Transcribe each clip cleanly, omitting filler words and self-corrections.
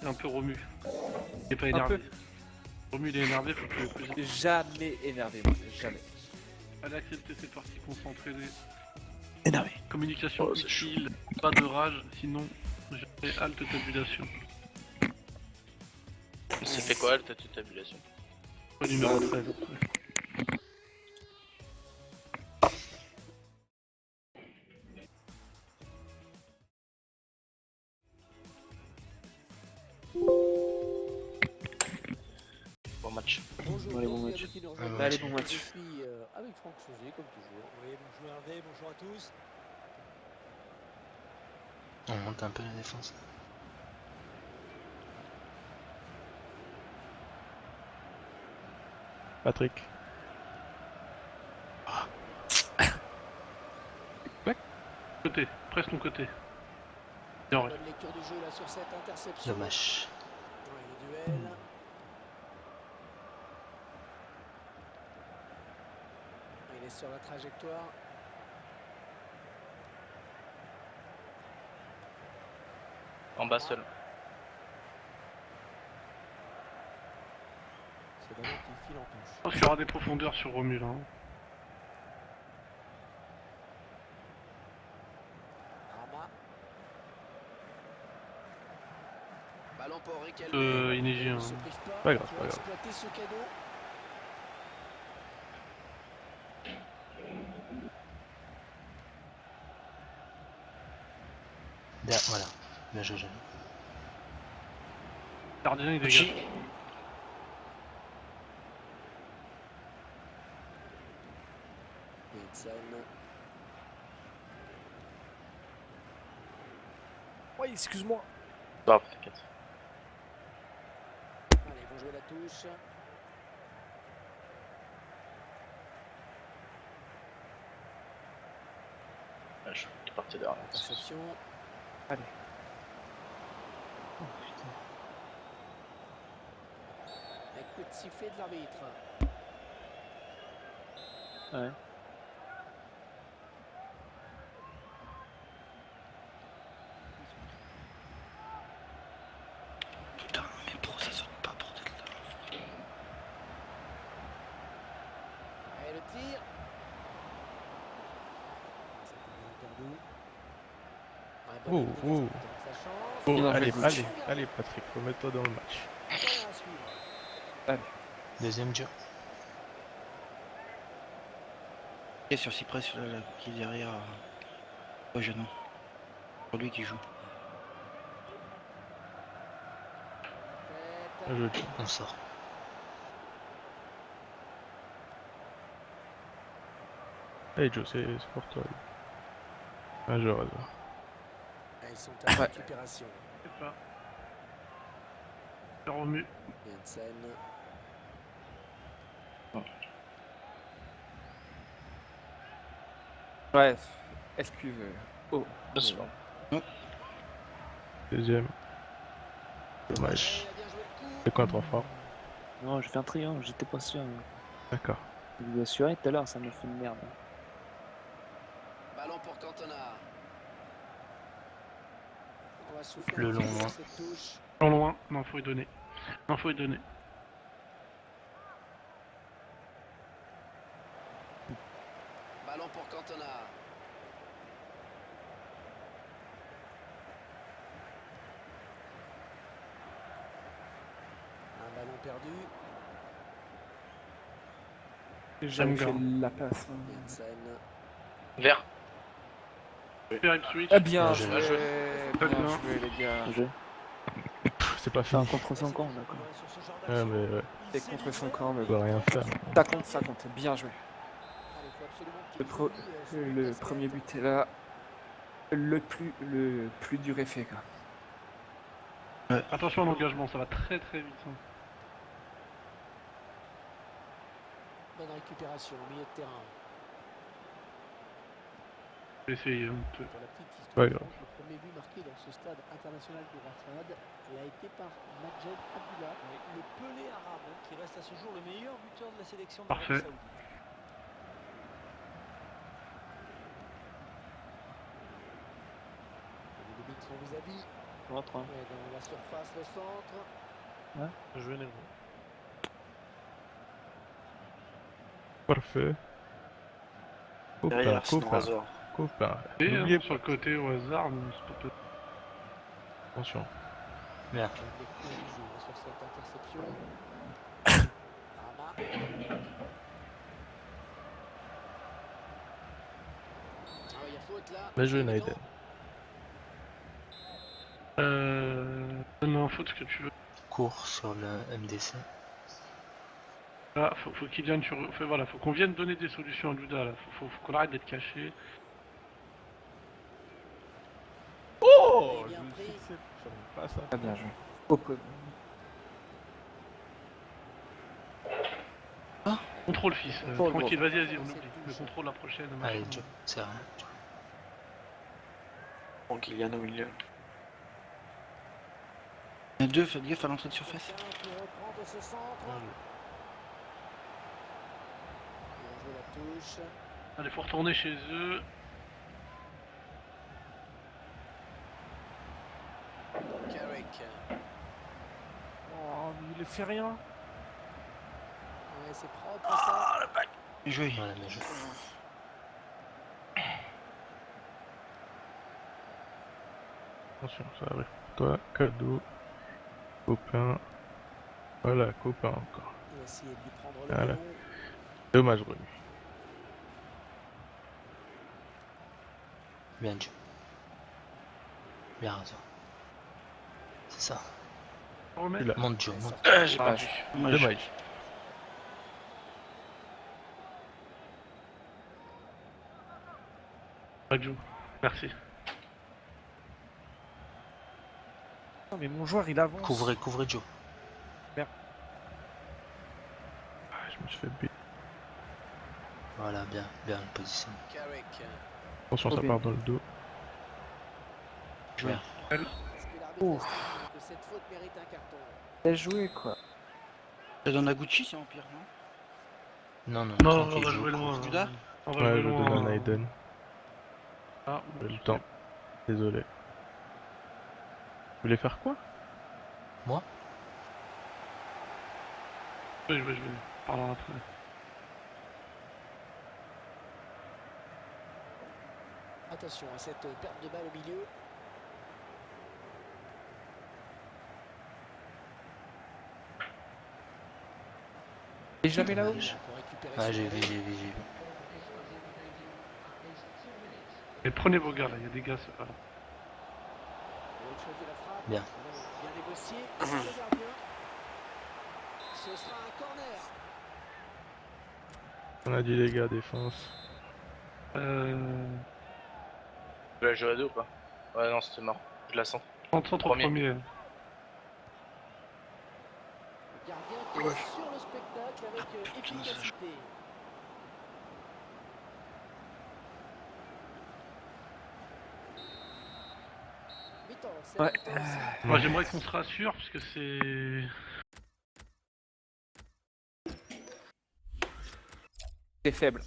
Et un peu Romu. Il est pas Un énervé. peu. Romu il est énervé, faut que plus. Jamais énervé, moi, jamais. Allez accepter cette partie concentrée. Énervé. Communication Oh, c'est utile, pas de rage, sinon j'aurai halte tabulation. Ça fait quoi, ta tabulation? Point numéro 13 après. Bon match. Bonjour, Allez, bon donc, match. qui nous Allez, rejoint. bon Allez, bon match. Je suis avec Franck Sauzet, comme toujours. Oui, bonjour Hervé, bonjour à tous. On monte un peu la défense. Patrick. Côté, presse ton côté. Bien, Bonne lecture du jeu là sur cette interception. Dommage. Ouais, le duel. Il est sur la trajectoire. En bas seul. C'est ballon qui file en touche. Je pense qu'il y aura des profondeurs sur Romu là. Hein. Rama. Ballon pour Riquelme. Inégi, hein. Se prive Pas grave, pour pas grave. exploiter ce cadeau. Voilà. Bien joué, Jeanne. Gardien il dégage. Jensen. Oui, excuse-moi. Bravo, t'inquiète. Allez, ils vont jouer la touche. Je suis parti derrière. Interception. Allez. Un coup de sifflet de l'arbitre. Ouais. Putain, mais pro ça saute pas, bordel là. Allez, le tir. C'est perdu. Ouais, bonne Oh, ligne, oh. sa chance. Oh, Il en allez, fait allez, allez, Patrick, remets-toi dans le match. Corner à suivre. Deuxième dur. Et sur Cypress là, qui est derrière au genou. Pour lui qui joue. Tête. Bien joué. On sort. Allez, Joe, c'est pour toi. Bien joué, Raza. Ils sont à la récupération. C'est pas. C'est Romu. Jensen. Ouais, excuse. Oh, Doucement. Deuxième. Dommage. Il a bien joué le coup. C'est quoi trop fort? Non, j'ai fait un triangle, j'étais pas sûr. D'accord. Je vous assurais tout à l'heure, ça m'a fait une merde. Ballon pour Cantona. On va souffler Le un long petit peu loin. sur cette touche. En loin, non faut y donner. Non faut y donner. Ballon pour Cantona. Un ballon perdu. j'ai jamais fait Jamgar. la passe. hein. Jensen. Vert. Super Ipswich. Ah, bien Bien joué, joué. Très bien bien. joué les gars. Je... C'est pas C'est un fini. contre 5 ans, d'accord. Sur ce genre Ouais, d'action, mais ouais, C'est contre son camp, mais on doit rien faire. ça compte, bien joué. Allez, faut absolument Le, qu'il pro- finisse, ce le casse-tête. premier but est là. Le plus dur est fait, quoi. Attention à l'engagement, ça va très très vite. Hein. Bonne récupération au milieu de terrain. J'ai essayé un peu. Pour la petite histoire, Ouais, grave. le premier but marqué dans ce stade international de Rafad a été par Majed Abdullah. le Pelé arabe, qui reste à ce jour le meilleur buteur de la sélection de Parfait. l'Arabie Saoudite. Les deux buts sont vis-à-vis. Rentre, hein. Ouais, dans la surface, le centre. Je vais Negro. Parfait. Copain, Derrière, c'est copain, Razor. copain. Et N'oubliez sur le côté au hasard, mais c'est pas possible. Attention. Merde. Les coups du jeu sur cette interception. Rama. Ah, il y a faute là. Bien joué, C'est évident. Naiden. Non, faut ce que tu veux. Cours sur le MDC. Là, faut qu'il vienne voilà, faut qu'on vienne donner des solutions à Luda là. Faut qu'on arrête d'être caché. Oh, bien pris. je savais pas ça. Très bien joué. Hop. Contrôle fils, Bon, tranquille, bon. vas-y, on oublie. Le contrôle la prochaine. Allez, machin. Joe, c'est rien. Bon, Kylian au milieu. Il y en a deux, faites gaffe à l'entrée de surface. Qui reprend de ce centre. Bien joué la touche. Allez, faut retourner chez eux. Carrick. Oh, mais il fait rien. Ouais, c'est propre ça. Bien joué. Voilà, bien joué. Attention, ça arrive pour toi. Cadeau. Copain. Voilà, copain encore. On va essayer de lui prendre le Voilà. ballon. Dommage remis. Bien, Joe. Bien, Razor. C'est ça. Remettre. Là. Monte, Joe, monte. J'ai Ah, pas vu. Dommage. Radjo. Merci. Non, mais mon joueur il avance. Couvrez, couvrez, Joe. Ah, je me suis fait baiser. Voilà, bien, bien position. Carrick. Attention, ça Ok. part dans le dos. Bien. Est-ce que l'arbitre Ouf. estime que cette faute mérite un carton? Bien joué, quoi. Ça donne à Gucci, c'est Empire, non? Non, non, Non, on tranquille, va Joe, jouer cours. loin. Judas On va Ouais, jouer je loin. donne à Naiden. Ah, J'ai le temps. Désolé. Vous voulez faire quoi? Moi? je vais. Parlons après. Attention à cette perte de balle au milieu. Et jamais là-haut. Dommage. Pour récupérer Ah, ce j'ai ballon. vu, j'ai vu, j'ai vu. Et prenez vos gars là, il y a des gars. Là. Autre chose de la frappe. Bien. Bien négocié. Par le gardien. Ce sera un corner. On a dit les gars, défense. Tu l'as joué à deux ou pas? Ouais, non, c'était mort. Je la sens. Centre Premier. premier. Le gardien qui est sur le spectacle avec efficacité. Mi-temps, c'est Ouais. la mi-temps ici. Moi j'aimerais qu'on se rassure parce que c'est. C'est faible.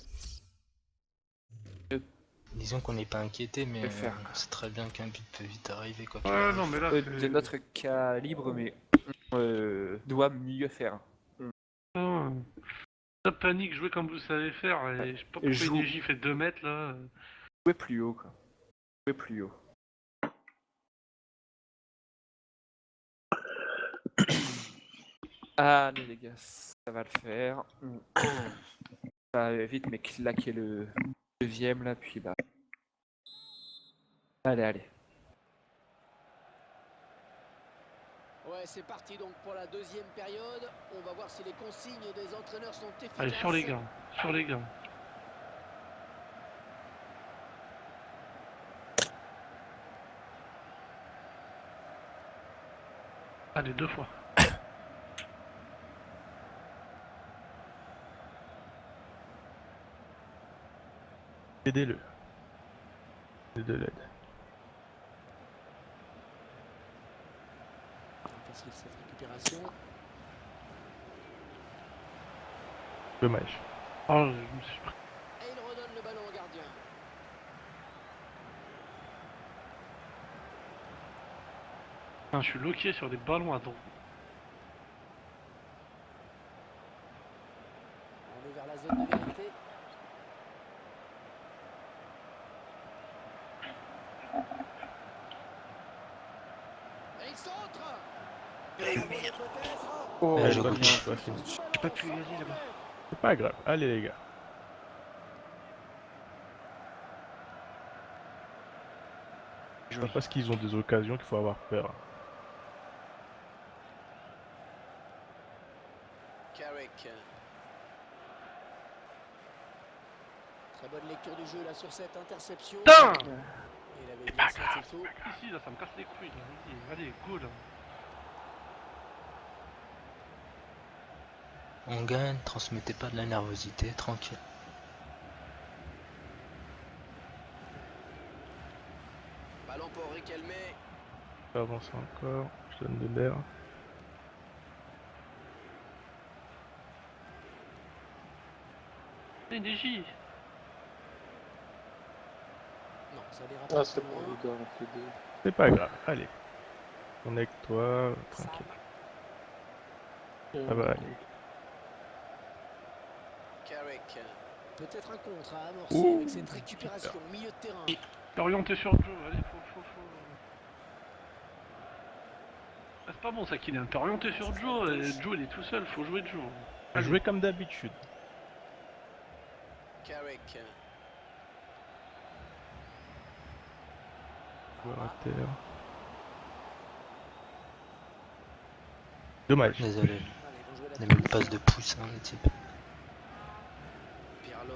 Disons qu'on n'est pas inquiété, mais Je vais faire. on sait très bien qu'un but peut vite arriver quoi. Ouais, non, mais là. De c'est- notre calibre, mais doit mieux faire. Non. Pas panique, jouez comme vous savez faire. Et je sais pas pourquoi Joue. une EJ fait 2 mètres là. Jouer plus haut, quoi. Jouer plus haut. Allez les gars, ça va le faire. Ça va vite, mais claquer le deuxième là, puis bah. Allez. Ouais, c'est parti donc pour la deuxième période. On va voir si les consignes des entraîneurs sont efficaces. Allez, sur les gars. Sur les gars. Allez, 2 fois. Aidez-le. C'est de l'aide. Facile cette récupération. Dommage. Oh, je me suis pris. Et il redonne le ballon au gardien. Putain, je suis loqué sur des ballons à droite. On est vers la zone de vérité. Et il centre. Peut-être. Oh, Ouais, je pas vois. bien. Pas fini. J'ai pas pu y aller là-bas. C'est pas grave. Allez les gars. C'est Joué. pas parce qu'ils ont des occasions qu'il faut avoir peur. Carrick. Très bonne lecture du jeu là sur cette interception. Putain Il avait C'est bien pas senti grave, tôt. Ici, là, ça me casse les couilles, là. Vas-y, allez, go, là. On gagne, transmettez pas de la nervosité, tranquille. Ballon pour Riquelme. Je peux avancer encore. Je donne de l'air. NDJ. Non, ça n'ira pas. c'est plus loin. les gars, on fait des... C'est pas grave. Allez. Connecte-toi. Sam. Tranquille. Ça va aller. Carrick. Peut-être un contre à amorcer Ouh, avec cette récupération au milieu de terrain. T'es orienté sur Joe, allez, faut. Ah, c'est pas bon ça, Kylian. T'es orienté sur Joe, et Joe il est tout seul, faut jouer Joe. Allez. Jouer comme d'habitude. Carrick. Joueur à terre. Dommage. Désolé, Allez, vont jouer la on a mis une touche. passe de pouce, hein, le type. Pirlo.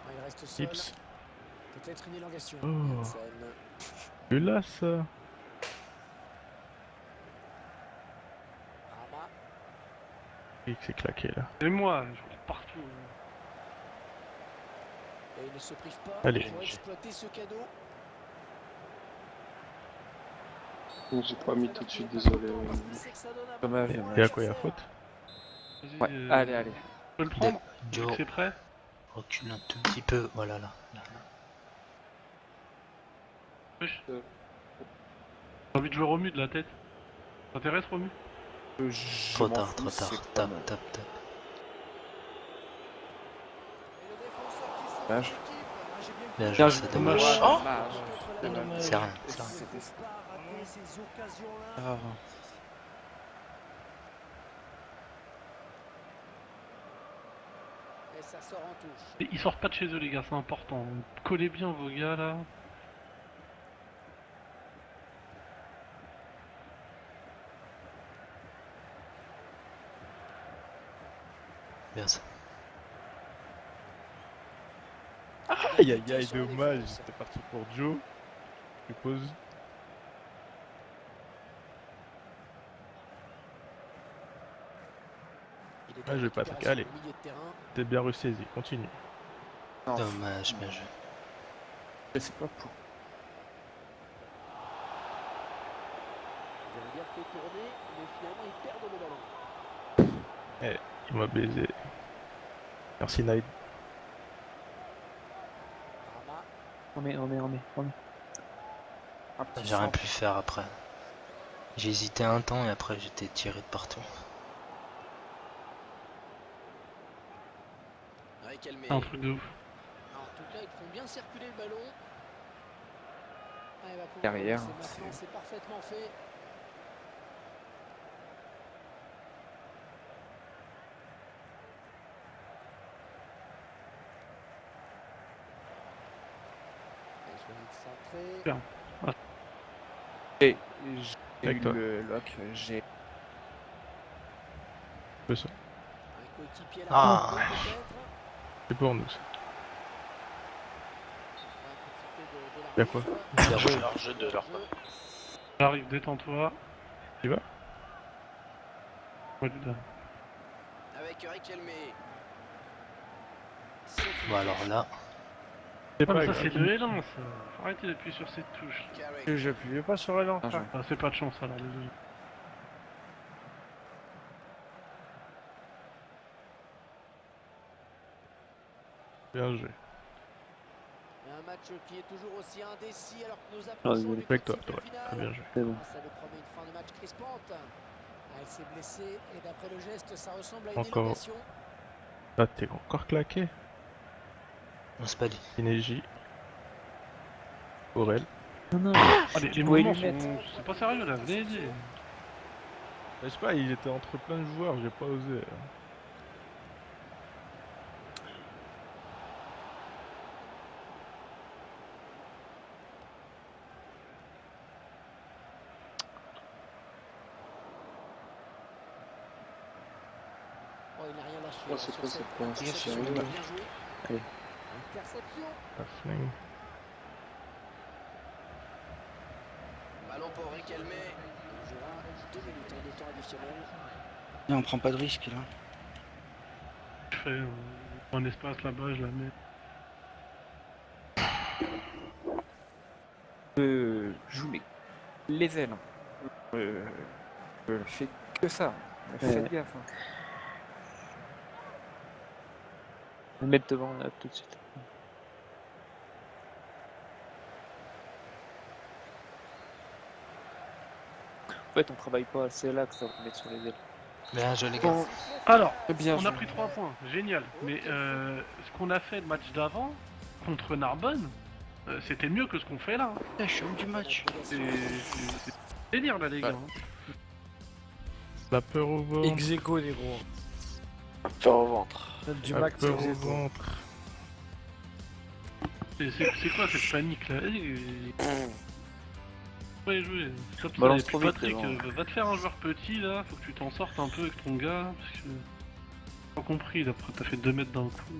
Ah, il reste seul. Tips. Peut-être une élongation. Oh. Janssen. Et là ça. Rama. Et que c'est claqué là. Et moi, je cours partout. Et il ne se prive pas Allez. pour exploiter ce cadeau. J'ai pas mis tout de suite, désolé. Dommage, Et dommage. à quoi il y a faute? Vas-y, Ouais, allez, allez. Tu peux le prendre Joe, C'est prêt recule un tout petit peu, voilà là. Là. Wesh. J'ai envie de jouer Romu de la tête. Ça t'intéresse Romu Je Trop m'en tard, fous, trop tard. c'est pas Tape, mal. tape, tape. Et le défenseur qui sauve Dommage. son équipe. Ah, j'ai bien Bien compris. joué, Bien c'est joué. dommage. Ouais, Oh dommage. Contre la Dommage. ligne. C'est rien, c'est Il rien. ne faut pas rater ces occasions-là. Ah, Et ça sort en touche. Et ils sortent pas de chez eux les gars, c'est important. Collez bien vos gars là. Bien ça. Aïe aïe aïe, dommage. J'étais parti pour Joe. Je suppose. Il est Ah, en je vais pas récupération attaquer, allez. au milieu de terrain. T'es bien ressaisi. Continue. Non, Dommage, bien joué. c'est pas pour. Ils avaient bien fait tourner, mais finalement ils perdent le ballon. Il m'a baisé. Merci Night. Rama. On met. Un petit J'ai rien centre. pu faire après. J'ai hésité un temps et après j'étais tiré de partout. Riquelme. C'est un truc de ouf. En tout cas, ils font bien circuler le ballon. Ah, il va pouvoir Derrière, relancer maintenant, c'est parfaitement fait. Et choisi de centrer. Bien. Et j'ai Avec eu toi. le lock, j'ai. Fais ça. Un coéquipier là. Ah. Peut-être. C'est pour nous ça. Un petit peu de Y'a quoi? Bien joué. Leur jeu de leur part. J'arrive, détends-toi. Tu vas? Ouais, putain. Avec Riquelme. Bon alors là, C'est Ah, mais pas ça grave. c'est le L1 ça. Faut arrêter d'appuyer sur cette touche. Carrick. J'appuyais pas sur L1 Ah, frère. Ah, c'est pas de chance alors, désolé. Bien joué. Un Un match qui est toujours aussi indécis alors que nous Ah, approchons désolé. du Avec coup toi, de toi. sifflet Très final. bien joué. C'est bon. Ça nous promet une fin de match crispante. Elle s'est blessée et d'après le geste, ça ressemble à une Encore. élongation. Ah, t'es encore claqué. On se pas dit. Inégie. Aurel. Non, non, Ah, les tu pouvais mouvements lui mettre. sont... C'est pas sérieux là, venez aider. Je sais pas, il était entre plein de joueurs, j'ai pas osé. Oh, il n'a rien lâché. Oh, c'est sur quoi cette cette pince? interception. Sérieux, Bien là? joué. Allez. Interception. La flingue. Ballon pour Riquelme. Il jouera 2 minutes de temps additionnel. Et on prend pas de risque là. Je fais un espace là-bas, je la mets. Joue les ailes. Fais que ça. Faites gaffe. Hein. Le mettre devant là tout de suite. En fait, on travaille pas assez là que ça va mettre sur les ailes. Bien joué les gars. Alors, Bien on a joué. pris 3 points, génial. Mais ce qu'on a fait le match d'avant, contre Narbonne, c'était mieux que ce qu'on fait là. Putain, je suis homme du match. C'est délire là les gars. La peur au ventre. Execo, les gros. Faire au ventre. Du La max, peur au execo. ventre. C'est quoi cette panique là? Ouais, jouer. Stop ça, Balance et puis trop vite, Patrick, les gens. va te faire un joueur petit là, faut que tu t'en sortes un peu avec ton gars, parce que... Pas compris, là, après t'as fait 2 mètres d'un coup.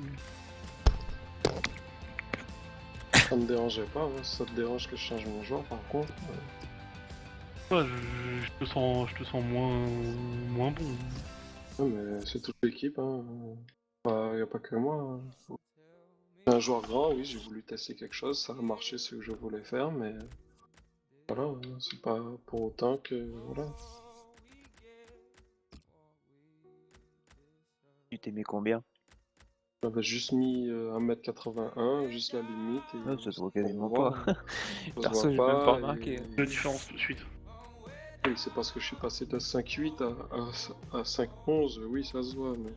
Ça me dérangeait pas, hein. Si ça te dérange que je change mon joueur par contre. Ouais, je te sens moins bon. Ouais, mais c'est toute l'équipe, hein. Y a pas que moi. Hein. Un joueur grand, oui, j'ai voulu tester quelque chose, ça a marché ce que je voulais faire, mais voilà, hein, c'est pas pour autant que voilà. Tu t'es mis combien? J'avais juste mis 1m81, juste la limite. Et Ah, ça se voit pour quasiment voir, pas. hein. Ça se Perso, voit j'ai même pas pas, remarqué. et- La différence tout de suite. Oui, c'est parce que je suis passé de 5.8 à 5.11, oui, ça se voit, mais...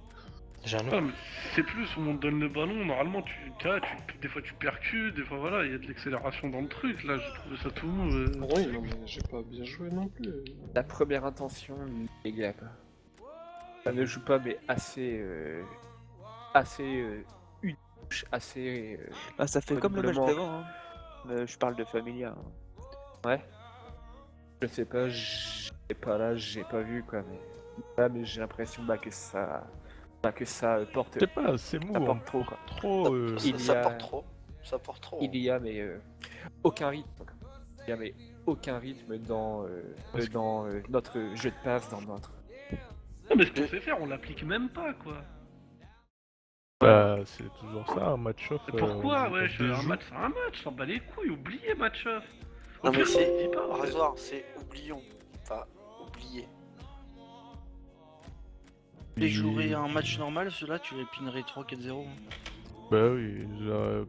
J'ai un Ouais, mais c'est plus, on te donne le ballon, normalement des fois tu percutes, des fois voilà, il y a de l'accélération dans le truc, là j'ai trouvé ça tout mou. Oui, non, mais j'ai pas bien joué non plus. La première intention, les gars. Ça ne joue pas, mais assez. Une touche, assez. Bah, ça fait comme le match Probablement. d'avant. Hein. Je parle de Familia. Hein. Ouais. Je sais pas, j'étais pas là, j'ai pas vu quoi, mais j'ai l'impression que ça porte. Je sais pas, c'est mou. Ça on porte trop, porte quoi. trop. Il y Ça a- porte trop. Ça porte trop. Il y a mais aucun rythme. Il y a mais aucun rythme dans Parce que- dans notre jeu de passe, dans notre. Non mais ce qu'on sait faire, on l'applique même pas quoi. Bah, c'est toujours ça, un match-off. Mais pourquoi, on wesh, déjoue. un match c'est un match, s'en bat les couilles, oubliez match-off. Au Non mais pire, c'est. dis pas, ouais. Rasoir, c'est oublions. Enfin, oublier. Les jouer un match normal, ceux-là tu les pinerais 3-4-0. Bah oui,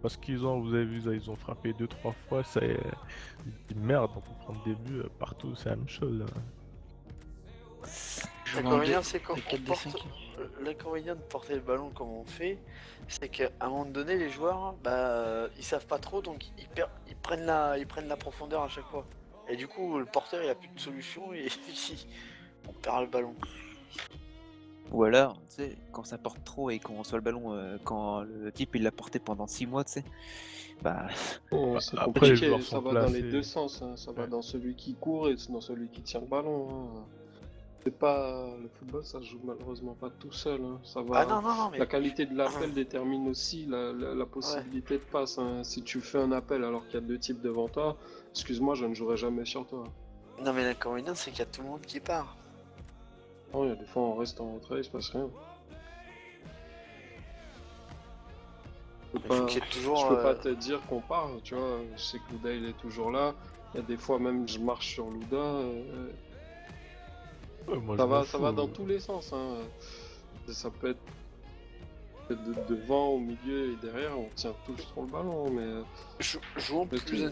parce vous avez vu, ils ont frappé 2-3 fois, ça est... Merde, on peut prendre des buts partout, c'est la même chose. Là. L'inconvénient, c'est quand avec on 4 des porte... 5. L'inconvénient de porter le ballon comme on fait, c'est qu'à un moment donné, les joueurs, bah, ils savent pas trop, donc ils prennent la profondeur à chaque fois. Et du coup, le porteur, il a plus de solution et on perd le ballon. Ou alors, tu sais, quand ça porte trop et qu'on reçoit le ballon, quand le type il l'a porté pendant 6 mois, tu sais, bah. Bon, c'est Après, les compliqué, joueurs ça sont va dans les placés. deux sens, hein. Ça va Ouais. dans celui qui court et dans celui qui tient le ballon. Hein. C'est pas... Le football, ça se joue malheureusement pas tout seul. Hein. Ça va... Ah non, mais... La qualité de l'appel détermine aussi la possibilité de passe. Hein. Si tu fais un appel alors qu'il y a 2 types devant toi, excuse-moi, je ne jouerai jamais sur toi. Non mais l'inconvénient, c'est qu'il y a tout le monde qui part. Non, il y a des fois on reste en retrait, il se passe rien. Je peux Il faut pas, qu'il y ait toujours... je peux pas te dire qu'on part, tu vois. Je sais que Louda il est toujours là. Il y a des fois même je marche sur Louda. Ouais, moi, Ça je m'en va fous. dans tous les sens. Hein. Ça peut être Devant, au milieu et derrière, on tient tous trop le ballon, mais Jouons mais plus, tout,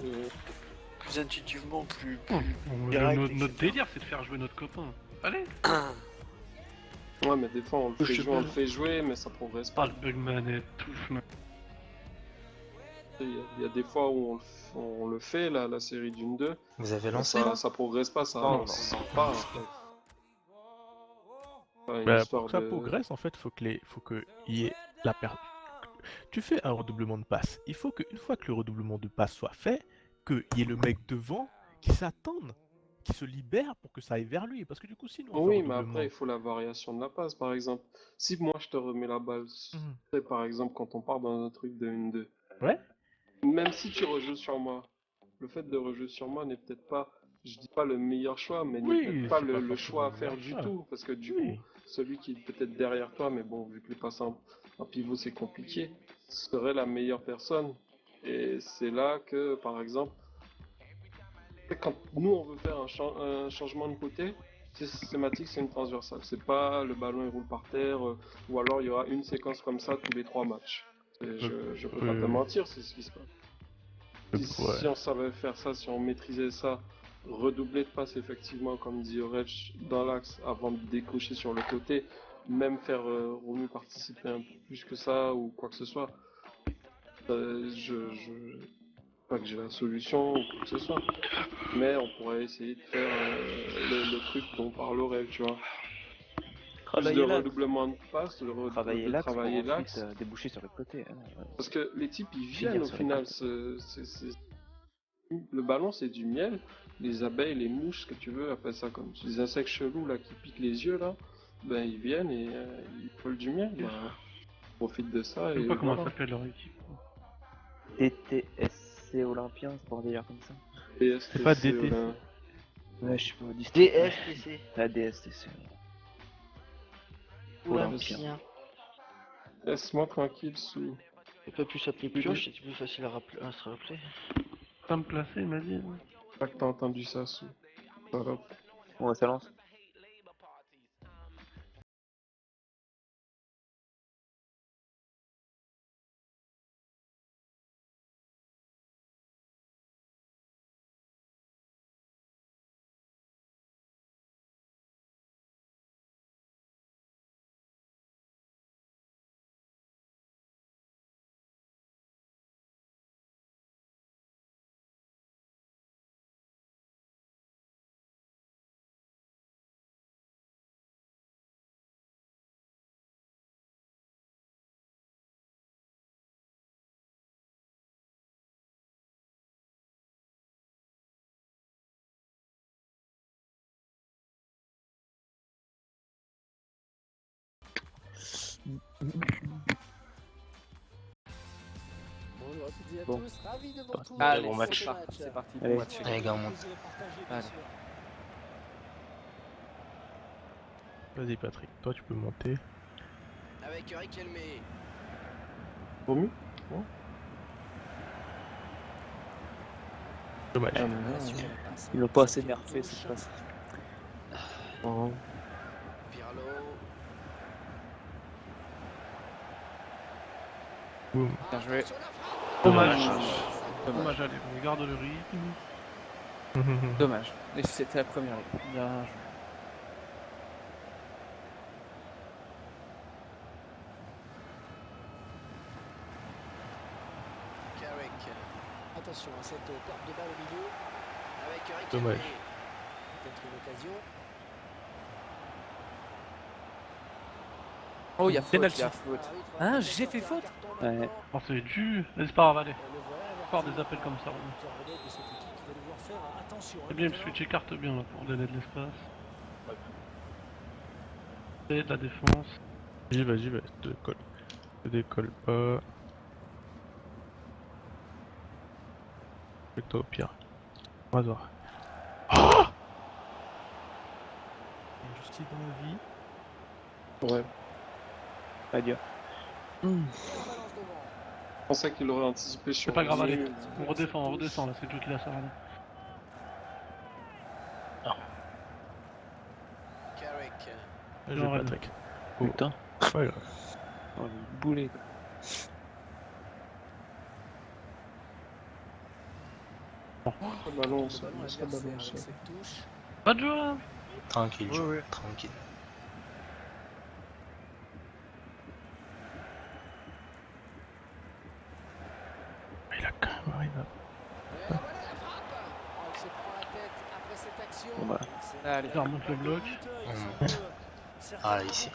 plus intuitivement, plus Notre etc. délire, c'est de faire jouer notre copain. Allez. Ouais, mais des fois on le Touche fait le jouer, ballon. mais ça progresse Ah, pas. le bug manette, touche man. Il y a des fois où on le fait, là, la série d'une 2, Vous avez bah, lancé là ça progresse pas, ça Non, avance. Ça part, en fait. Enfin, une Bah, histoire pour que ça de... progresse, en fait, faut que y ait la per... Tu fais un redoublement de passe. Il faut qu'une fois que le redoublement de passe soit fait, qu'il y ait le mec devant qui s'attende, qui se libère pour que ça aille vers lui. Parce que du coup, sinon, on fait un Oui, mais redoublement. après, il faut la variation de la passe, par exemple. Si moi, je te remets la balle, Mhm. c'est par exemple quand on part dans un truc de 1-2, Ouais. même si tu rejoues sur moi, le fait de rejouer sur moi n'est peut-être pas, je dis pas le meilleur choix, mais n'est Oui, peut-être pas c'est pas le forcément choix à le faire meilleur du choix. tout, parce que du Oui. coup, celui qui est peut-être derrière toi, mais bon, vu que les passes en pivot c'est compliqué, serait la meilleure personne. Et c'est là que, par exemple, quand nous on veut faire un changement de côté, c'est systématique, c'est une transversale. C'est pas le ballon il roule par terre, ou alors il y aura une séquence comme ça tous les 3 matchs. Je peux pas te mentir, c'est ce qui se passe. Si on savait faire ça, si on maîtrisait ça, redoubler de passes effectivement, comme dit Orech, dans l'axe avant de décocher sur le côté, même faire Romu participer un peu plus que ça ou quoi que ce soit, pas que j'ai la solution ou quoi que ce soit, mais on pourrait essayer de faire le truc dont parle Orech, tu vois. Plus de redoublement de passes, de Travailler l'axe pour travailler ensuite l'axe. déboucher sur le côté. Hein. Parce que les types ils Finir viennent au sur les final, côtés. le ballon c'est du miel, les abeilles, les mouches, ce que tu veux, appelle ça comme des insectes chelous là qui piquent les yeux là, ben ils viennent et ils collent du miel, ben, on profite de ça Je sais et pas comment voilà. s'appelle leur équipe. DTSC Olympien, c'est pour dire comme ça. C'est pas DT. Ouais, je sais pas, DSTC. La DSTC. Olympien. Laisse-moi tranquille sous. Ça peut plus s'appeler pioche, c'est plus facile à se rappeler. Pas me placer, il m'a dit. Pas que t'as entendu ça sous. Voilà. Ouais, ça lance. Bonjour à toutes et à Bon. tous, ravi de vous retrouver Allez, pour bon ce match. match. C'est parti, Allez. bon match. Allez, gars, on monte. Plaisir partagé, Allez. messieurs. Vas-y, Patrick, toi, tu peux monter. Avec Eric Elmé. Romu Dommage. Ils l'ont pas assez nerfé cette passe. Oh. Pirlo. Boum. Bien joué. Attention, la frappe. Dommage. Dommage. Dommage, allez, on garde le rythme. Dommage. Et c'était la première ligne. Bien joué. Carrick. Attention à cette perte de balle au milieu. Avec Eric Dommage. Elmé. Peut-être une occasion. Oh, il y a faute, Penalty. il y a faute. Arbitre Hein, va j'ai fait sortir un faute carton Ouais. maintenant. Oh, c'est dû. Mais c'est pas grave, allez. Et le voilà, Encore des appels comme ça. Buteur vedette de cette équipe qui va devoir faire attention. C'est bien, parce que tu écartes bien là pour donner de l'espace. Et de la défense. J'y vais, je décolle. Je décolle pas. Avec toi au pire. Au hasard. Injustice dans la vie. Ouais. Adieu. Et la balance devant. Je pensais qu'il aurait anticipé sur C'est pas grave, Romu. allez. On redescend là, c'est Joe qui la sort. Carrick. J'ai Non, Patrick. Putain. Ouais, grave. Oh, le boulet, quoi. Le ballon, ça, Le ballon ça balance. adversaire avec cette touche. Pas de jeu là. Tranquille, Oui, Joe, oui. tranquille. Il a quand même rien à... Et voilà la frappe. Oh, il se prend la tête après cette action. Bon, bah. Allez. Ça remonte le bloc. Ah, là, ici.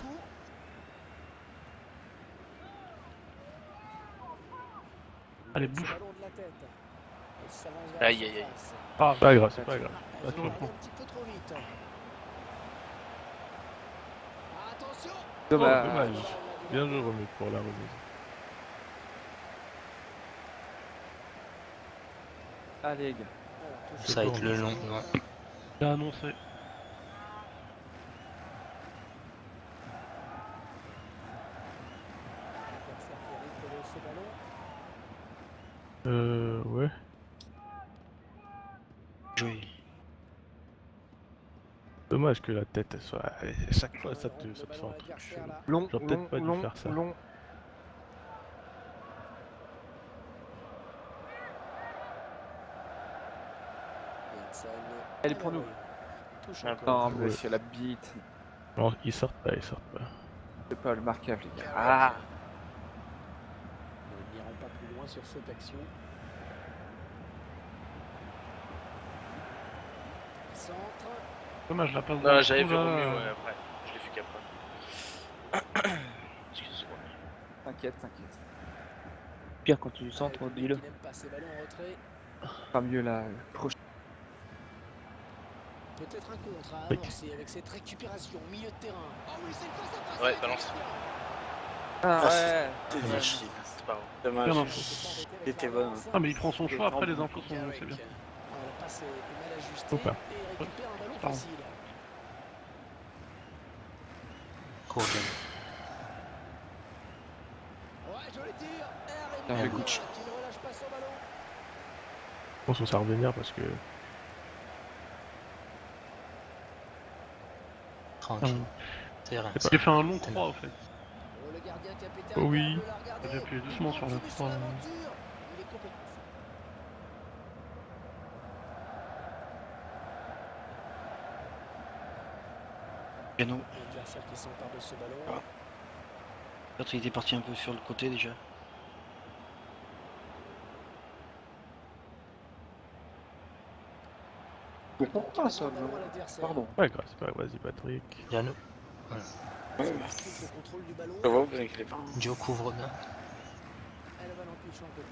Allez, bouffe. Aïe, aïe, aïe. Ah, C'est pas grave, c'est pas grave. Pas Un trop. petit peu trop vite. Attention. Oh, Dommage. dommage. Bien joué Romu pour la remise. Allez, les gars. Ça va être le long. Non. il a annoncé. Ouais. Joué. Dommage que la tête elle soit... À chaque fois ça te fait un truc chelou. Long, J'aurais peut-être pas dû faire ça. long. Elle est pour nous. Non, mais Ouais. c'est la bite. Non, ils sortent pas, ils sortent pas. C'est pas le marquage, les gars. Ah, Nous n'irons pas plus loin sur cette action. Centre. Dommage la passe. Non, dans j'avais le vu trou, Romu, là. ouais, après. Je l'ai vu qu'après. Excuse-moi. t'inquiète, t'inquiète. Pire quand tu centres, dis-le. Qui n'aime pas ces ballons en retrait. Pas mieux là. Peut-être un contre à Oui. amorcer avec cette récupération au milieu de terrain. Oh oui, c'est le face à face. Ouais, avec balance. Ah, Ah, ouais. C'était Ouais. chier. C'est pas grave. Bien Dommage. info. C'était bon. Ah, mais il prend son choix, après les infos sont. Carrick. C'est bien. Alors, la passe est mal ajustée Ou pas. et récupère un ballon Pardon. facile. Cours bien. Ouais, joli tir. Ah, Hervé écoute. qui ne relâche pas son ballon. Je pense qu'on va revenir parce que... Tranquille. Hum. C'est rien. J'ai fait un long croix en fait. Oh, le gardien capitaine. Oh oui. veut la regarder. J'ai appuyé doucement sur la Il continue son croix. aventure. Il est complètement. Piano. L'adversaire qui s'empare de ce ballon. Ah. L'autre il était parti un peu sur le côté déjà. Mais pourquoi ça, Ballon non à l'adversaire. Pardon. Ouais, grave, c'est pas grave, vas-y Patrick. Jano. C'est Maastricht au contrôle du ballon. Ça va, vous inquiétez pas. Joe couvre bien. Et le ballon touche en côté.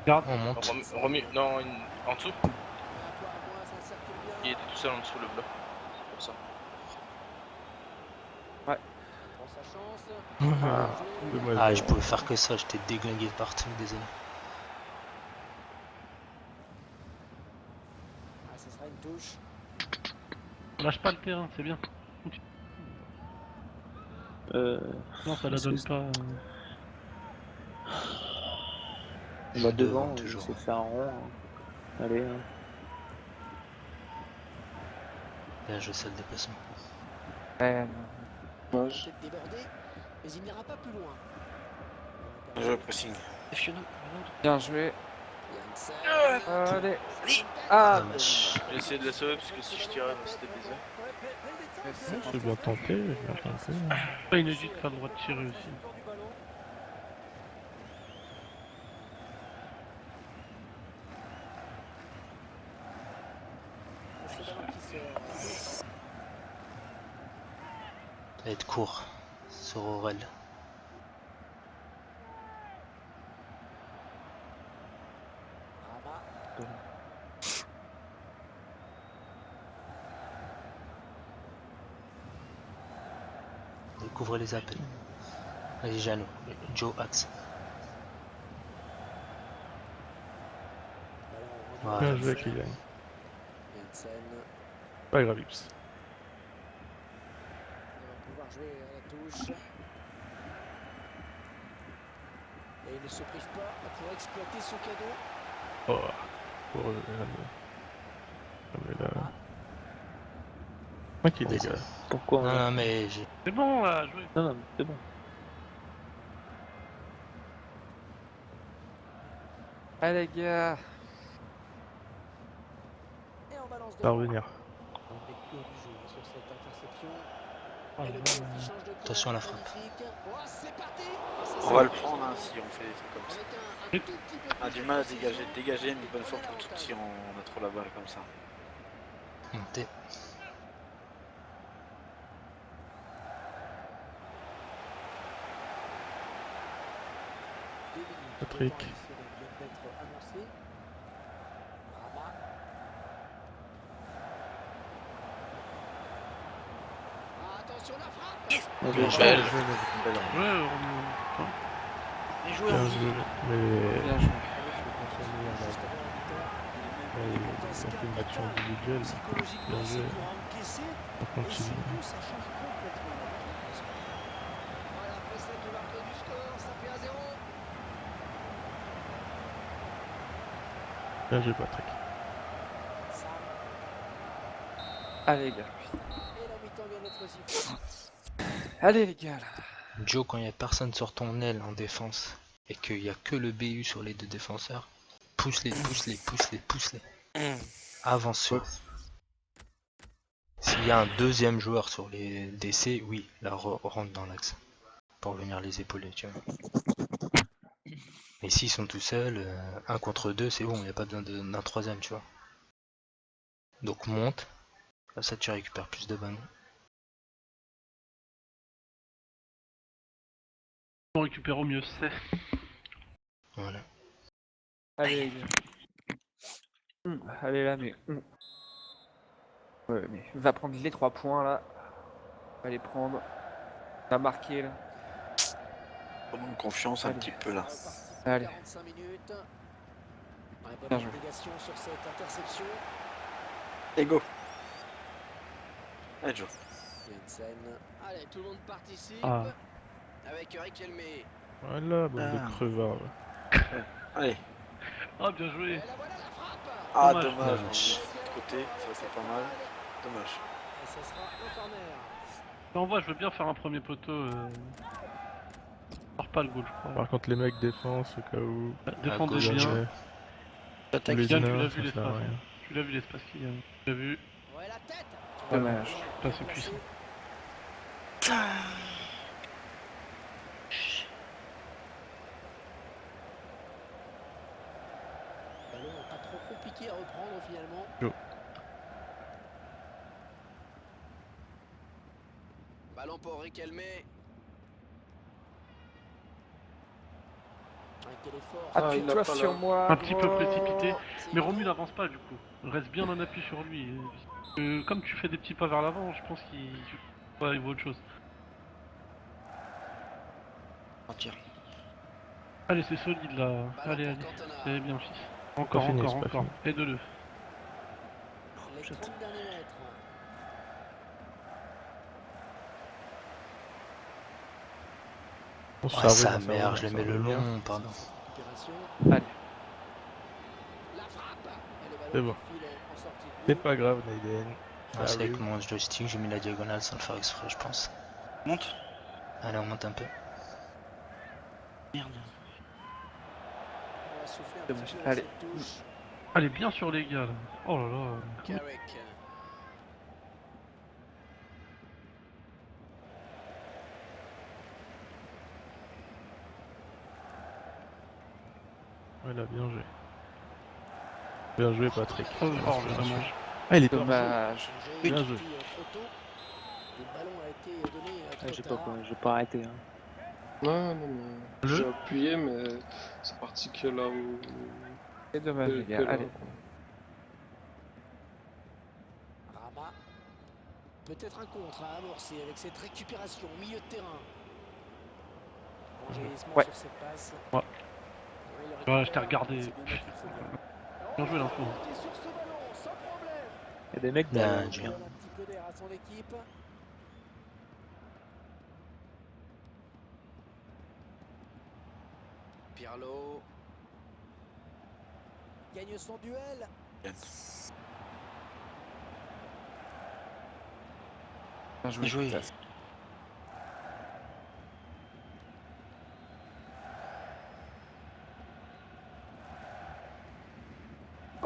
Garde. On monte. Romu, non, en dessous. Un point à moins, ça circule bien. Il était tout seul en dessous le bloc. C'est pour ça. Prend sa chance. Ah, Joué. dommage. Ah, je pouvais faire que ça, j'étais déglingué de partout, désolé. Ah, ce sera une touche. Lâche pas le terrain, c'est bien. Non, ça la donne pas. On va devant, on toujours. essaie de faire un rond. Hein. Allez, hein. Bien joué, c'est le déplacement. Ouais, Dommage. Peut-être débordé, mais il n'ira pas plus loin. Bien joué, pressing. Fiona. bien joué. Janssen. Allez. Ah, Dommage. J'ai essayé de la sauver parce que si je tirais, c'était baisé. J'ai bien tenté, j'ai bien tenté. Pas inédite qui a le droit de tirer aussi. Ce ballon qui sort. Ça va être court sur Aurel. Rabat. Découvrez les appels. Allez, Jano. Joe Axe. Ballon Bien rendu. joué Kylian. Janssen. Pas grave, Ips. Il va pouvoir jouer à la touche. Et il ne se prive pas pour exploiter son cadeau. Oh, pour mais là... Ok les gars. Pourquoi Non, non, mais j'ai... C'est bon là, joué. Non, non, mais c'est bon. Allez les gars. Et on balance de Parvenir. bonne lecture du jeu sur cette interception. Oh Et là le là. ballon qui change de camp, Attention à la frappe. magnifique. Oh, c'est parti. Oh, ça, On c'est va le bien. prendre hein, si on fait des trucs comme ça. Avec un Oui. tout petit peu On a plus du de mal à précision, dégager une bonne on fois a pour toutes l'avantage. si on a trop la balle comme ça. Montez. Patrick. Le temps additionnel vient d'être annoncé. Rama. Attention la frappe. Bien Bien joué, joué. bien joué, bien joué. Ouais, putain. Bien joué, Bien Andy. joué. Mais Bien joué. ils ont fait une action individuelle. Psychologiquement, Bien c'est joué. pour encaisser. On Et continue. surtout, ça change complètement. Voilà, Presley qui marque du score, ça fait 1-0. Bien joué, Patrick. Sam. Allez les gars. Et la mi-temps vient d'être sifflée. Allez les gars là. Joe, quand il n'y a personne sur ton aile en défense et qu'il n'y a que le BU sur les deux défenseurs, pousse-les, pousse-les, pousse-les, pousse-les. Avance sur eux. S'il y a un deuxième joueur sur les DC, oui, là rentre dans l'axe pour venir les épauler, tu vois. Mais s'ils sont tout seuls, 1 contre 2, c'est bon, il n'y a pas besoin d'un troisième, tu vois. Donc monte, comme ça tu récupères plus de balles. On récupère au mieux, c'est. Voilà. Allez les gars. Allez là mais. Ouais mais va prendre les 3 points là. Va les prendre. Va marquer là. Prenons confiance un Allez. petit peu là. Allez. 45 minutes. Ouais, Bien bonne joué. navigation sur cette interception. Et go. Allez Joe. Jensen. Allez, tout le monde participe. Ah. Avec Riquelme. Voilà, bande Ah. de crevards. là. Allez. Ah, bien joué. Et la voilà la frappe. Ah Dommage. dommage, on Dommage. est de côté, ça c'est pas mal. Dommage. Et ce sera un corner. En vrai, je veux bien faire un premier poteau. Sors pas le goal, je crois. Par contre, les mecs défense au cas où. Défendez gauche, bien. Ouais. Attaque. Les Yann, tu nains, l'as ça vu sert à l'espace. rien. Hein. Tu l'as vu l'espace qu'il y a. Tu l'as vu. Ouais, la tête. Dommage. Putain, c'est puissant. Ballon pas trop compliqué à reprendre finalement. Jo. Ballon pour Riquelme. Quel effort. Ah, il Appuie-toi a pas sur la- moi. Un petit peu gros. précipité. C'est Mais bon. Romu n'avance pas du coup. Reste bien en appui sur lui. Comme tu fais des petits pas vers l'avant, je pense qu'il ouais, il vaut autre chose. Partir. Allez, c'est solide là. Ballon Allez, pour allez. Cantona. C'est bien, fils. Encore, fini, encore, c'est pas encore. fini. Aide-le. Les 30 derniers mètres. On Oh, s'arrête, sa on mère, s'arrête, je les on mets le s'arrête. long, pardon. Récupération. Allez. La frappe. Et le ballon C'est bon. qui file en sortie de C'est but. pas grave, Naiden. Ah, c'est avec arrive. mon joystick, j'ai mis la diagonale sans le faire exprès, je pense. Monte. Allez, on monte un peu. Merde. On va souffler un Dommage. petit peu Allez. cette touche. Allez, bien sur les gars là. Oh là là. Carrick. Voilà, bien joué. Bien joué, Patrick. Oh, le dommage. Ah, il est pas Dommage. Bien Bien joué. Trop tôt. Le ballon a été donné trop J'ai tard. pas arrêté. Hein. Non, non, mais j'ai appuyé, mais c'est parti que là où. C'est dommage les que gars. là, Allez. quoi. Rama. Peut-être un contre à amorcer avec cette récupération au milieu de terrain. Bon jaillissement Ouais. sur cette passe. Ouais. Ouais, il Ouais, je t'ai récupère. regardé. C'est des mecs qu'il faut dire. Bien joué l'info. Il est sur ce ballon, sans problème. Il y a des mecs Bien derrière. Il joué. donne un petit peu d'air à son équipe. Pirlo gagne son duel. Bien joué. Bien joué. Classe.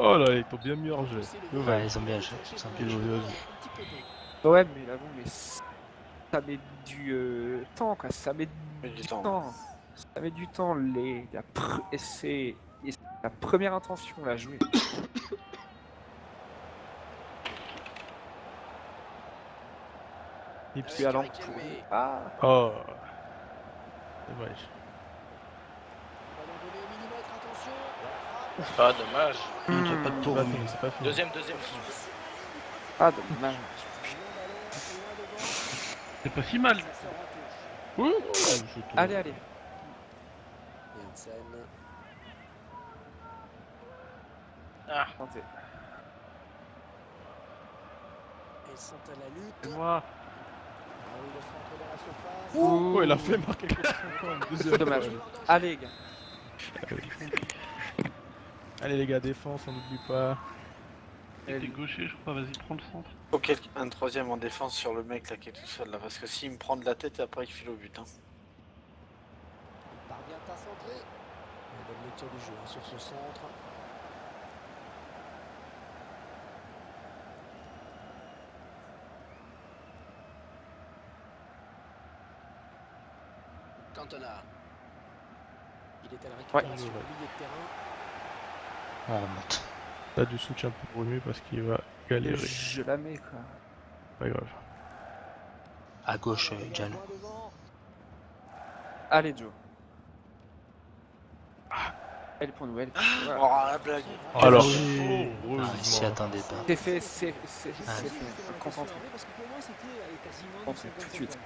Oh là, ils t'ont bien mis hors jeu. Ouais, Dommage. ils ont bien joué. Ils ont bien joué. Ouais, mais là, bon, mais ça met du temps, quoi. Ça met Mais du du temps. temps. Ça met du temps. Et c'est la première intention, là, jouer. Et Puis puis, alors, ah, oh. Dommage. Ah, dommage. Non, t'as pas de C'est tour. pas fini, c'est pas fini. Deuxième. ah, dommage. C'est pas si mal. Oui, je te- Allez, allez. Janssen. Ah, Tentez. Ils sont à la lutte. C'est moi. Ah oui, le centre de la surface. Oh, il a fait marquer contre son camp, deuxième. Dommage. Allez, les gars. Allez les gars, défense, on n'oublie pas. T'es gaucher, je crois. Vas-y, prends le centre. Faut un troisième en défense sur le mec là qui est tout seul là, parce que s'il me prend de la tête, après il file au but. Hein. Il parvient à centrer. Une bonne lecture du jeu hein, sur ce centre. Cantona. Il est à la récupération Ouais. au milieu de terrain. On remonte. T'as du soutien pour Romu parce qu'il va galérer. Je la mets, quoi. Pas grave. À gauche, Gianlo. Loin devant. Allez, Joe. Elle est pour nous, elle est pour nous. Voilà. Oh la blague. Alors, Ah, il s'y heureusement. attendait pas. C'est fait, c'est Ah. fait. Concentré. Parce que pour moi, c'était quasiment Concentré, tout de suite.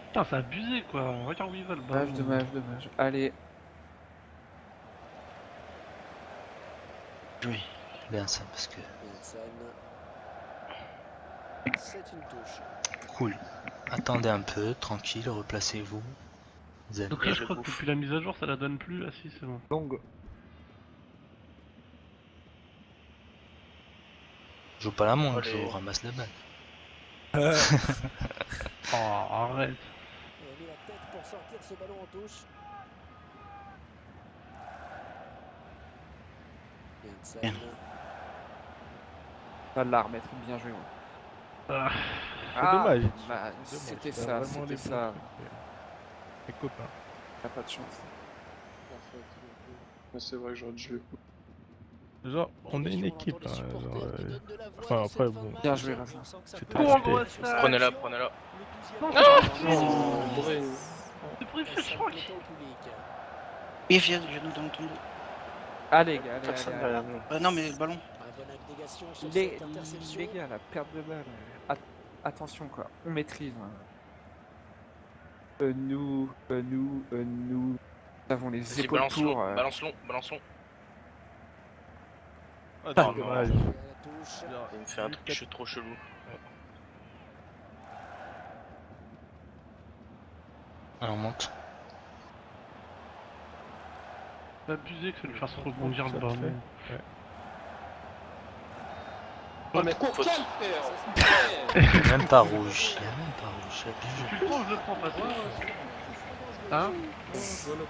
Putain, c'est abusé quoi. Regarde où il va le ballon. Dommage. Allez. Oui, bien ça parce que Janssen. C'est une touche. cool. Attendez un peu, tranquille, replacez-vous. Zen. Donc là, je crois que depuis la mise à jour, ça la donne plus. Ah si, c'est bon. Longue. Joue pas la montre, Allez. joue ramasse la balle. Oh, arrête. Il a mis la tête pour sortir ce ballon en touche. Janssen. Bien. Va la remettre, bien joué. Ouais. Ah, C'est dommage. Bah, C'est dommage, c'était t'as ça, vraiment c'était les ça. bons trucs, les copains. T'as pas de chance. Mais c'est vrai que j'aurais dû. Genre, on est une équipe. Hein, genre, enfin, après, bon. Bien joué, Rafa. C'était Pour acheté. moi, ça. Prenez-la. C'est pour effet de choc. Et viens, genou dans ton dos. Allez, gars, Personne allez. derrière nous. Non, mais le ballon. Les gars, la perte de balle. Attention, quoi. On maîtrise. Hein. Nous avons les Vas-y, épaules balance pour. long. Balance long. Ah, non. dommage. Il me fait un truc trop chelou. Alors on monte. C'est abusé que ça lui fasse rebondir Ça le le ballon. fait. Oh, mais Faut- frère Même pas rouge. Il y a même pas rouge. abusé. Tu le prends, je le prends pas. Hein? C'est bon.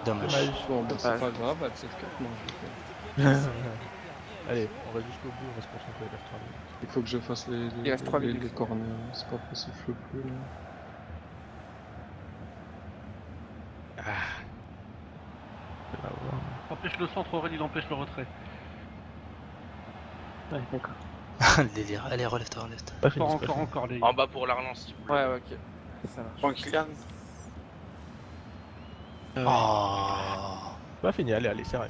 Dommage. Bon, bah, c'est pas grave, à 7-4, moi je vais faire. Allez, on va jusqu'au bout, on va se concentrer vers 3 minutes. Il faut que je fasse Il reste 3 minutes. les corners, c'est pas possible, je peux plus là. C'est là, voilà. Empêche le centre, Aurélie, il empêche le retrait. Ouais, d'accord. Le délire. Allez, relève-toi. Pas fini, c'est pas fini. Encore, les gars. En bas pour la relance, s'il vous plaît. Ouais, ok. Ça marche. Prends Kylian. Oh. Pas fini, allez, c'est vrai.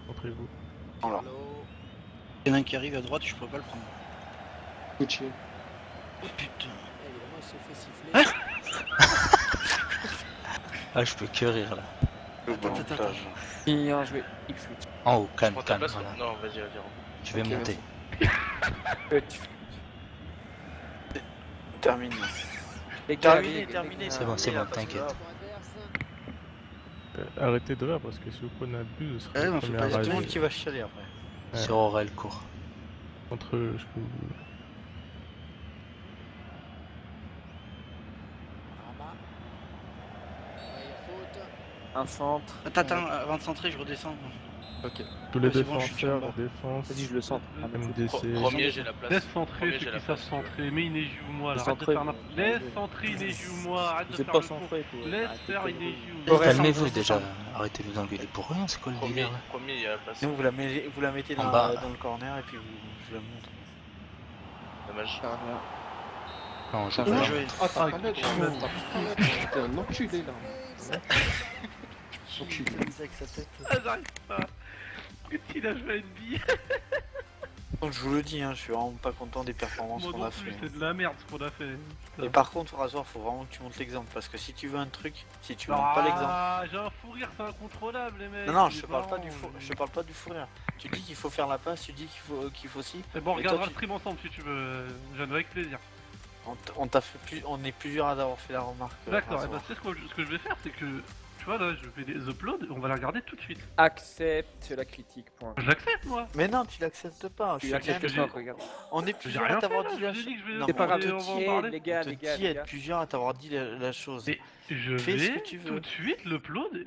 Montrez-vous. Alors. Il y en a un qui arrive à droite, je peux pas le prendre. Coutier. Oh putain. Évidemment, il se fait siffler. Ah, je peux que rire là. Le bon attends. montage. Bien joué. X-Switch. En haut, Je calme, prends ta calme. place. Voilà. Non, vas-y, vas-y. Je vais Ok, monter. Termine. Les gars, Terminé. C'est bon, t'inquiète. Arrêtez de rire parce que si vous prenez un but, ce Ouais, sera on le fait premier pas à tout le monde rager. qui va chialer après. Ouais. Sur Aurel court. Contre eux, je peux vous... Rama. Un centre. Attends, avant de centrer, je redescends. Ok. Tous les Ouais, c'est bon, je suis défenseurs, en bas. défense. Vas-y, je le centre. MDC. Premier, j'ai la place. Laisse centrer Premier, ceux j'ai qui la savent place. centrer, mais Inéju ou moi, là, Laisse arrête de centrer, faire moi. n'importe. Laisse centrer Inéju ou moi, arrête de J'ai faire pas le con. centré, toi. Laisse Arrête faire de Inéju conneries. ou moi. Calmez-vous déjà, arrêtez de vous engueuler pour rien, c'est quoi le Premier, délire là premier, il y a la place. Sinon, vous la mettez En dans, bas. dans le corner et puis je la montre. Dommage. Non, je Bien vais. joué. Ah, t'as pas l'aide, t'es un enculé là. Enculé. Comme ça avec sa tête. Ah, j'arrive pas. Il a joué à NBA. Donc, je vous le dis, hein, je suis vraiment pas content des performances Moi qu'on non a plus, fait. c'est de la merde ce qu'on a fait. Et par contre, Rasoir, faut vraiment que tu montres l'exemple parce que si tu veux un truc, si tu montres pas l'exemple. Ah, j'ai un fou rire, c'est incontrôlable les mecs. Non, il je est te parle pas marrant. du fou, je te parle pas du fou rire. Tu dis qu'il faut faire la passe, tu dis qu'il faut si. Mais bon, on Mais regardera toi, le stream ensemble si tu veux, Jeanne, avec plaisir. On t'a fait on est plusieurs à avoir fait la remarque. D'accord, et Rasoir. bah, tu sais ce que je vais faire, c'est que, tu vois, là, je fais des uploads et on va la regarder tout de suite. Accepte la critique, point. Je l'accepte, moi. Mais non, tu l'acceptes pas. Tu je suis acceptes quand même- pas, regarde. On est J'ai plusieurs rien à fait, t'avoir là, dit je la vous ai chose. dit que je vais... Non, C'est pas grave, on va en tiède, parler. les gars, te les gars, dis les être gars. plusieurs à t'avoir dit la chose. Et je Fais ce vais que tu veux. tout de suite l'upload et